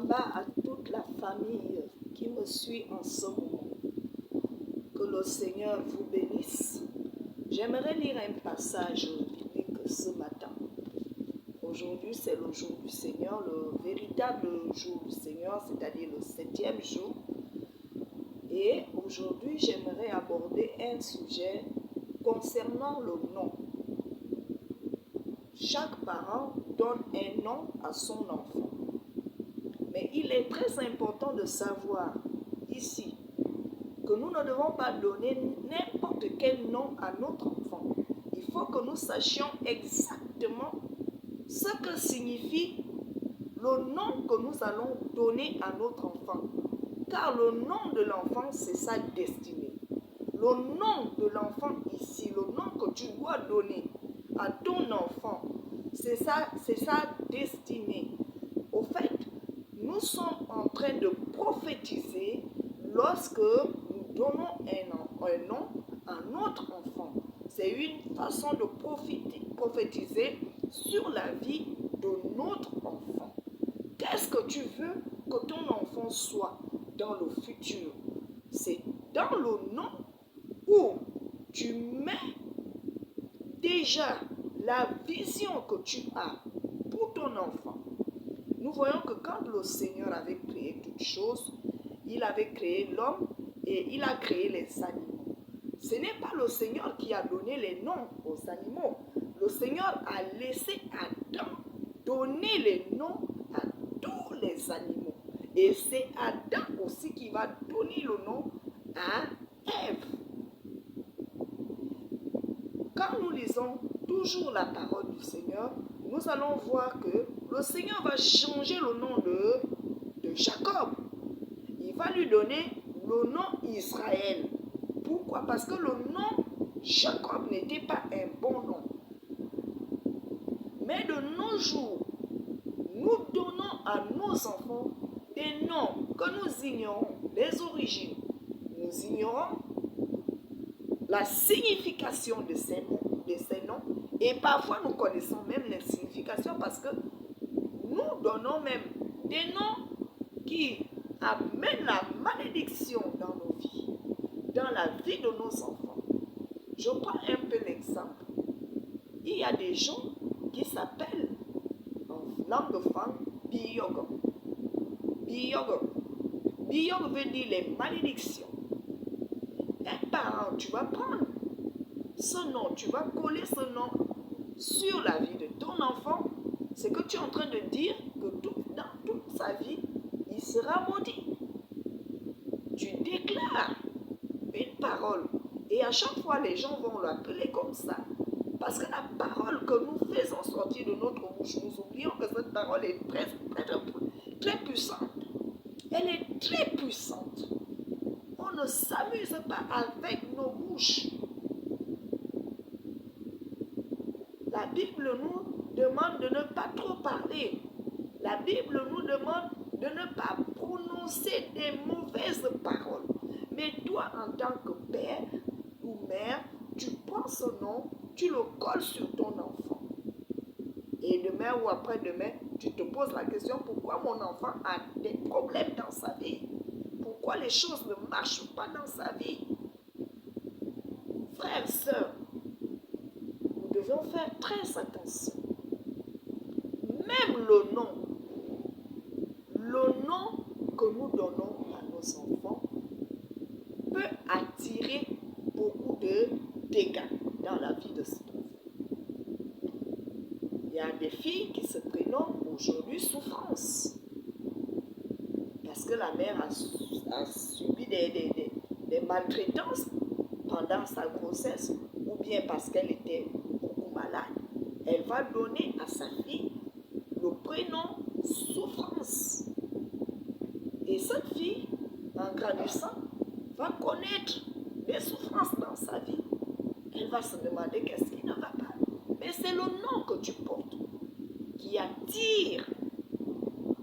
Shabamba à toute la famille qui me suit en ce moment. Que le Seigneur vous bénisse. J'aimerais lire un passage biblique ce matin. Aujourd'hui, c'est le jour du Seigneur, le véritable jour du Seigneur, c'est-à-dire le 7e jour. Et aujourd'hui, j'aimerais aborder un sujet concernant le nom. Chaque parent donne un nom à son enfant. Mais il est très important de savoir ici que nous ne devons pas donner n'importe quel nom à notre enfant. Il faut que nous sachions exactement ce que signifie le nom que nous allons donner à notre enfant. Car le nom de l'enfant, c'est sa destinée. Le nom de l'enfant ici, le nom que tu dois donner à ton enfant, c'est sa destinée. Au fait, nous sommes en train de prophétiser lorsque nous donnons un nom à notre enfant. C'est une façon de prophétiser sur la vie de notre enfant. Qu'est-ce que tu veux que ton enfant soit dans le futur? C'est dans le nom où tu mets déjà la vision que tu as pour ton enfant. Nous voyons que quand le Seigneur avait créé toutes choses, il avait créé l'homme et il a créé les animaux. Ce n'est pas le Seigneur qui a donné les noms aux animaux. Le Seigneur a laissé Adam donner les noms à tous les animaux. Et c'est Adam aussi qui va donner le nom à Ève. Quand nous lisons toujours la parole du Seigneur, nous allons voir que le Seigneur va changer le nom de Jacob. Il va lui donner le nom Israël. Pourquoi? Parce que le nom Jacob n'était pas un bon nom. Mais de nos jours, nous donnons à nos enfants des noms que nous ignorons, les origines. Nous ignorons la signification de ces noms. Et parfois, nous connaissons même les significations parce que nous donnons même des noms qui amènent la malédiction dans nos vies, dans la vie de nos enfants. Je prends un peu l'exemple. Il y a des gens qui s'appellent, en langue de femme, Biyog. Biyog. Biyog veut dire les malédictions. Un parent, tu vas prendre ce nom, tu vas coller ce nom sur la vie de ton enfant. C'est que tu es en train de dire que dans toute sa vie, il sera maudit. Tu déclares une parole. Et à chaque fois, les gens vont l'appeler comme ça. Parce que la parole que nous faisons sortir de notre bouche, nous oublions que cette parole est très puissante. Elle est très puissante. On ne s'amuse pas avec nos bouches. La Bible nous demande de ne pas trop parler. La Bible nous demande de ne pas prononcer des mauvaises paroles. Mais toi, en tant que père ou mère, tu prends ce nom, tu le colles sur ton enfant. Et demain ou après-demain, tu te poses la question, pourquoi mon enfant a des problèmes dans sa vie? Pourquoi les choses ne marchent pas dans sa vie? Frères, sœurs, nous devons faire très attention. Même le nom que nous donnons à nos enfants peut attirer beaucoup de dégâts dans la vie de cet enfant. Il y a des filles qui se prénomment aujourd'hui Souffrance. Parce que la mère a subi des maltraitances pendant sa grossesse ou bien parce qu'elle était beaucoup malade. Elle va donner à sa fille le prénom Souffrance. Et cette fille, en grandissant, va connaître des souffrances dans sa vie. Elle va se demander qu'est-ce qui ne va pas. Mais c'est le nom que tu portes qui attire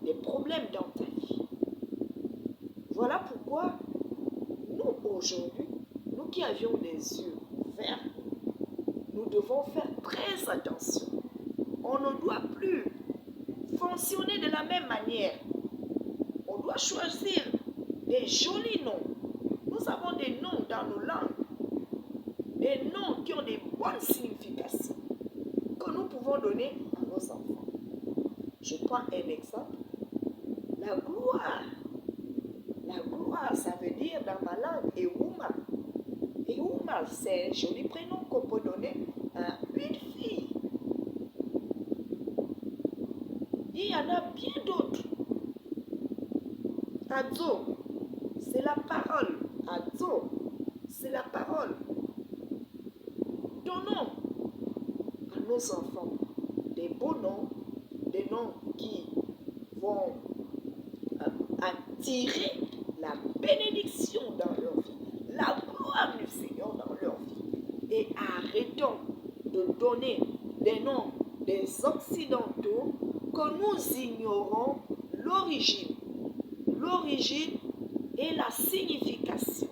des problèmes dans ta vie. Voilà pourquoi nous, aujourd'hui, nous qui avions des yeux ouverts, nous devons faire très attention. On ne doit plus fonctionner de la même manière. choisir des jolis noms. Nous avons des noms dans nos langues, des noms qui ont des bonnes significations que nous pouvons donner à nos enfants. Je prends un exemple. La gloire. La gloire, ça veut dire dans ma langue, Euma. Euma, c'est un joli prénom qu'on peut donner à une fille. Il y en a bien d'autres. Adzo, c'est la parole. Adzo, c'est la parole. Donnons à nos enfants des beaux noms, des noms qui vont attirer la bénédiction dans leur vie, la gloire du Seigneur dans leur vie. Et arrêtons de donner des noms des Occidentaux que nous ignorons l'origine et la signification.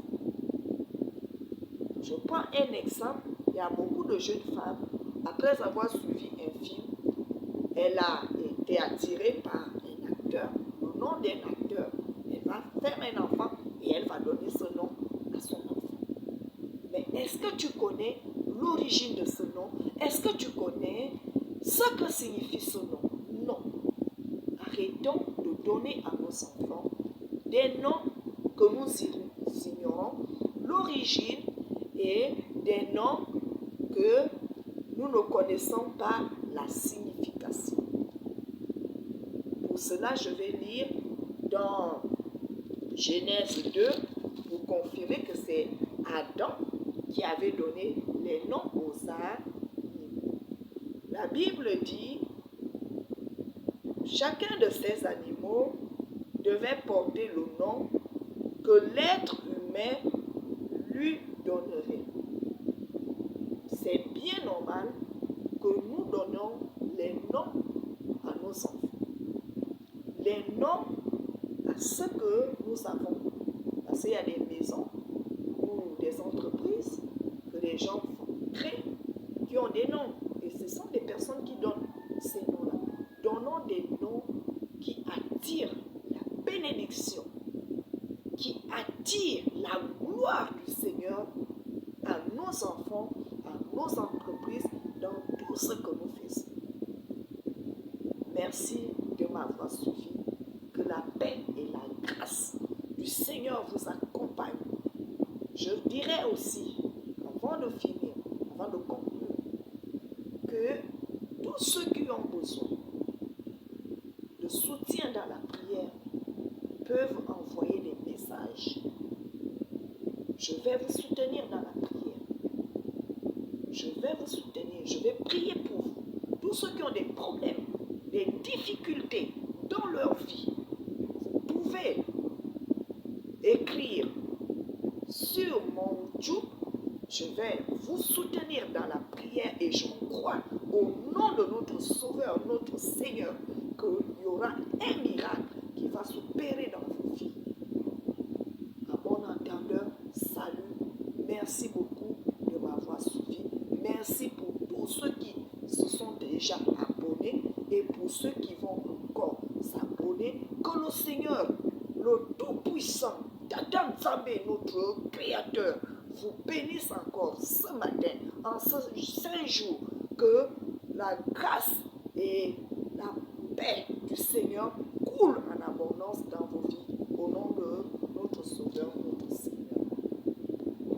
Je prends un exemple. Il y a beaucoup de jeunes femmes, après avoir suivi un film, elle a été attirée par un acteur, le nom d'un acteur. Elle va faire un enfant et elle va donner ce nom à son enfant. Mais est-ce que tu connais l'origine de ce nom? Est-ce que tu connais ce que signifie ce nom? Non. Arrêtons de donner à nos enfants des noms que nous ignorons l'origine et des noms que nous ne connaissons pas la signification. Pour cela, je vais lire dans Genèse 2 pour confirmer que c'est Adam qui avait donné les noms aux animaux. La Bible dit, chacun de ces animaux devait porter le nom que l'être humain lui donnerait. C'est bien normal que nous donnons les noms à nos enfants. Les noms à ce que nous avons. Parce qu'il y a des maisons ou des entreprises que les gens créent qui ont des noms. Et ce sont des personnes qui donnent ces noms-là. Donnons des noms qui attirent la bénédiction, qui attirent la gloire du Seigneur à nos enfants, à nos entreprises, dans tout ce que nous faisons. Merci de m'avoir suivi. Que la paix et la grâce du Seigneur vous accompagnent. Je dirais aussi, avant de finir, avant de conclure, que tous ceux qui ont besoin de soutien dans la prière peuvent envoyer des messages. Je vais vous soutenir dans la prière. Je vais vous soutenir. Je vais prier pour vous. Tous ceux qui ont des problèmes, des difficultés dans leur vie, vous pouvez écrire sur mon YouTube. Je vais vous soutenir dans la prière et je crois au nom de notre Sauveur, notre Seigneur, qu'il y aura un miracle qui va s'opérer dans vos vies. À bon entendeur, salut. Merci beaucoup de m'avoir suivi. Merci pour tous ceux qui se sont déjà abonnés et pour ceux qui vont encore s'abonner. Que le Seigneur, le Tout-Puissant, Tata Nzambe, notre Créateur, vous bénisse encore ce matin, en ce 5 jours, que la grâce et la paix du Seigneur